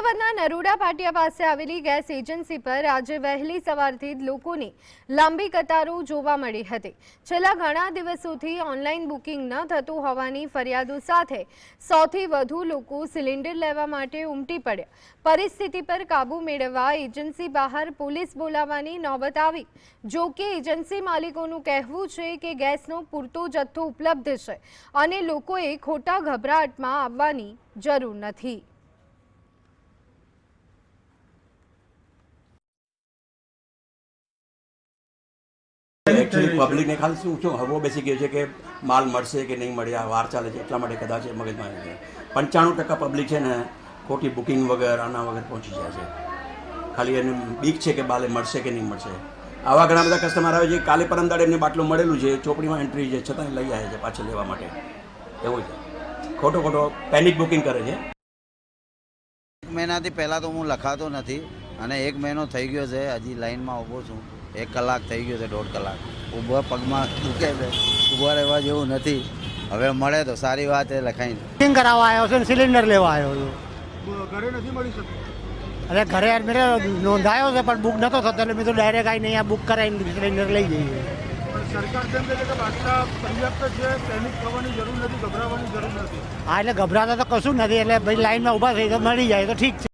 અમદાવાદના નરોડા પાટિયા પાસે આવેલી ગેસ એજન્સી પર આજે વહેલી સવારથી જ લોકોની લાંબી કતારો જોવા મળી હતી। છેલ્લા ઘણા દિવસોથી ઓનલાઈન બુકિંગ ન થતું હોવાની ફરિયાદો સાથે સૌથી વધુ લોકો સિલિન્ડર લેવા માટે ઉમટી પડ્યા। પરિસ્થિતિ પર કાબૂ મેળવવા એજન્સી બહાર પોલીસ બોલાવવાની નોબત આવી। જો કે એજન્સી માલિકોનું કહેવું છે કે ગેસનો પૂરતો જથ્થો ઉપલબ્ધ છે અને લોકોએ ખોટા ગભરાટમાં આવવાની જરૂર નથી। एक्चुअली पब्लिक ने खाली शू हवो बेसी गयो है कि माल मळशे कि नहीं मळे, आ वार चाले छे એટલા માટે કદાચ મગજમાં આવે છે। 95% पब्लिक है ने खोटी बुकिंग वगैरह आना वगैरह पहुंची जाए છે। खाली એને બીક છે કે બાલે મળશે કે નહીં મળશે। આવા ઘણા બધા કસ્ટમર આવે છે કાલે પરમ દાડે એમને બાટલો મળેલું છે, ચોપડીમાં એન્ટ્રી છે, છતાં લઈ આવે છે પાછળ લેવા માટે। એવું છે, ખોટો પેનિક બુકિંગ કરે છે। એક મહિનાથી પહેલાં તો હું લખાતો નથી અને 1 મહિનો થઈ ગયો છે, હજી લાઈનમાં ઊભો છું। 1 કલાક થઈ ગયો છે, 1.5 કલાક ઊભો પગમાં દુખે છે, ઊભો રહેવા જેવું નથી। હવે મળે તો સારી વાત એ લખાઈને બુકિંગ કરાવવા આવ્યો છું, સિલિન્ડર લેવા આવ્યો છું। ઘરે નથી મળી શકતું? અરે ઘરે મેરે નોંધાયો છે પણ બુક નતો થતો, એટલે મેં તો ડાયરેક્ટ આવીને અહીંયા બુક કરાવીને સિલિન્ડર લઈ જઈએ। પણ સરકાર તેમ કહે છે કે બાટલા પર્યાપ્ત છે, પેનિક થવાની જરૂર નથી, ગભરાવાની જરૂર નથી। હા, એટલે ગભરાતા તો કશું નથી, એટલે ભાઈ લાઈનમાં ઊભા થઈ તો મળી જાય તો ઠીક છે।